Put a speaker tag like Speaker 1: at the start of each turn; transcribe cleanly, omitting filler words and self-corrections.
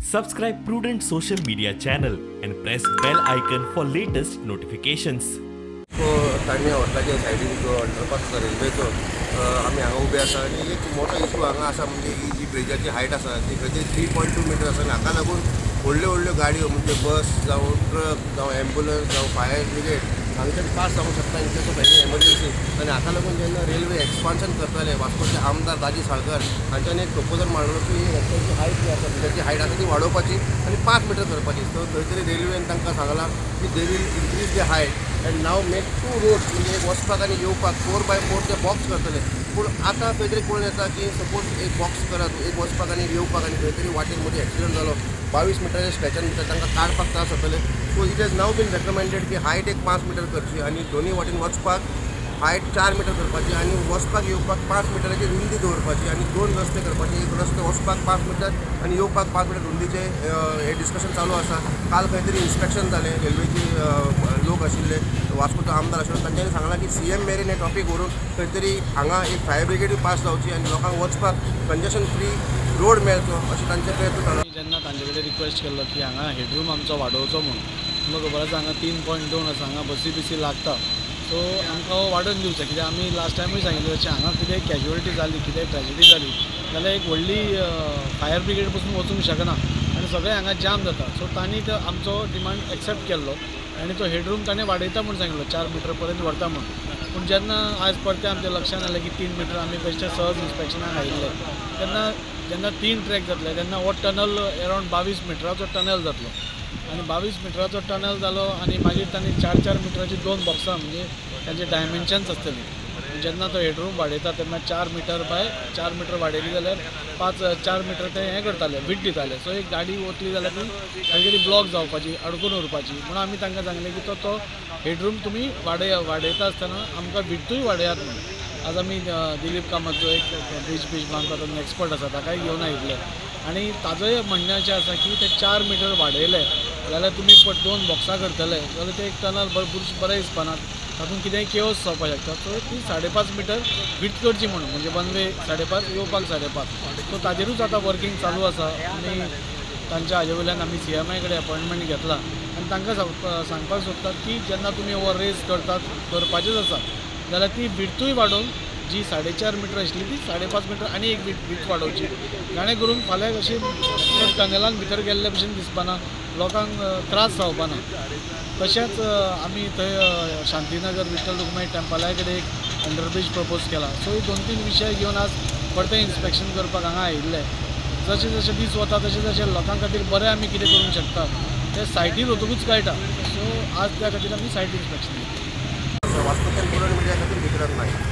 Speaker 1: Subscribe Prudent social media channel and press bell icon for latest notifications.
Speaker 2: ताणें हॉटेलाच्या सायडीन जो underpass आसा रेल्वेचो आमी हांगा उबे आसा आनी एक मोठो इशू हांगा आसा म्हणजे ही जी ब्रिजाची हायट आसा ती खंय तरी 3.2 मीटर आसा आनी हाका लागून व्हडल्यो व्हडल्यो गाडयो म्हणजे बस जावं ट्रक जावं एम्ब्युलन्स जावं फायर ब्रिगेड हांगच्यान पास जावंक शकता in case of any emergency आनी हाका लागून जेन्ना रेल्वे एक्सपान्शन करताले वास्कोचे आमदार दाजी साळकर हांच्यानी एक प्रपोजल मांडलो की रस्त्याची हायट जी आसा ब्रिजाची हायट आसा ती वाडोवपाची आनी 5 मीटर करपाची सो खंय तरी रेल्वेन तांकां सांगलां की they will increase the height and now make 2 roads म्हणजे एक वचपाक आनी येवपाक 4x4 ते बॉक्स करतले पूण आतां खंय तरी कळून येता की सपोज एक बॉक्स करत एक वचपाक आनी येवपाक आनी खंय तरी वाटेर मदीं एक्सिडंट जालो 22 मिटराच्या स्ट्रेचान भितर तांकां काडपाक त्रास जातले so it has now been recommended की हायट एक 5 मीटर करची आनी दोनी वाटेन वचपाक हायट 4 मीटर करपाची आनी वचपाक येवपाक 5 मिटराची रुंदी दवरपाची आनी 2 रस्ते करपाचे एक रस्ते वचपाक 5 मीटर आनी येवपाक 5 मीटर रुंदीचे हे डिस्कशन चालू आसा काल खंय तरी इन्स्पेक्शन जालें रेल्वेचे लोक आशिल्ले वास्कोचो आमदार आशिल्लो तांच्यांनी सांगलां की CM मेरेन हे टॉपीक व्हरून खंय तरी हांगा एक फायर ब्रिगेडूय पास जावची आनी लोकांक वचपाक कंजेशन फ्री रोड मेळचो अशें तांचे प्रयत्न चालू.
Speaker 3: जेन्ना तांचे कडेन रिक्वेस्ट केल्लो की हांगा हेडरूम आमचो वाडोवचो म्हणून तुमकां खबर आसा हांगा 3.2 आसा हांगा बसी बिसी लागता सो आमकां वाडोवन दिवचें कित्याक आमी लास्ट टायमूय सांगिल्लें तशें हांगा कितेंय कॅज्युअलिटी जाली कितेंय ट्रॅजेडी जाली जाल्यार एक व्हडली फायर ब्रिगेड पसून वचूंक शकना आनी सगळें हांगा जाम जाता सो तांणी तो आमचो डिमांड एक्सेप्ट केल्लो आनी तो हेडरूम ताणें वाडयता म्हूण सांगिल्लो 4 मीटर पर्यंत व्हरता म्हणून पूण जेन्ना आयज परते आमच्या लक्षांत आयलें की 3 मीटर आमी बेश्टे सहज इन्स्पेक्शनाक आयिल्ले जेन्ना 3 ट्रॅक जातले तेन्ना हो टनल अरावंड 22 मिटराचो टनल जातलो आनी 22 मिटराचो टनल जालो आनी मागीर तांणी 4 मिटराची 2 बॉक्सां म्हणजे तांचे डायमेन्शन्स आसतली जेन्ना तो हेडरूम वाडयता तेन्ना 4 मीटर बाय 4 मीटर वाडयली जाल्यार 4 मीटर ते हें करताले वीट दिताले सो एक गाडी वतली जाल्यार ती खंय तरी ब्लॉक जावपाची अडकून उरपाची म्हणून आमी तांकां सांगलें की तो हेडरूम तुमी वाडयता आसतना आमकां विड्थूय वाडयात म्हणून आज आमी दिलीप कामतचो एक ब्रीज बांदपाचो एक्सपर्ट आसा ताकाय घेवन आयिल्ले आनी ताजोय म्हणणें अशें आसा की ते 4 मीटर वाडयले जाल्यार तुमी 2 बॉक्सां करतले जाल्यार ते एक टनल बरें दिसपाना तातूंत कितेंय केओस जावपाक शकता सो ती 5.5 मीटर विड्थ करची म्हणून म्हणजे वन वे 5.5 येवपाक 5.5 सो ताजेरूच आतां वर्कींग चालू आसा आनी तांच्या हाजे वयल्यान आमी CMI कडेन अपॉयंटमेंट घेतला आनी तांकां सांगपाक सोदतात की जेन्ना तुमी ओवर रेस करपाचेच आसा जाल्यार ती विड्थूय वाडोवन जी 4.5 मीटर आशिल्ली ती 5.5 मीटर आनी एक विड्थ वाडोवची जाणे करून फाल्यां अशी टनेलान भितर गेल्ले भशेन दिसपाना लोकांक त्रास जावपाना तशेंच आमी थंय शांतीनगर विठ्ठल रुक्माई टेंपला कडेन एक अंडरब्रीज प्रपोज केला सो ही 2-3 विशय घेवन आज परतें इन्स्पेक्शन करपाक हांगा आयिल्ले जशें जशें दीस वता तशें तशें लोकां खातीर बरें आमी कितें करूंक शकता ते सायटीर वतकूच कळटा सो आज त्या खातीर आमी सायट इन्स्पेक्शन
Speaker 2: वास्कोच्यान पुरण मिडिया खातीर विक्रांत नायक.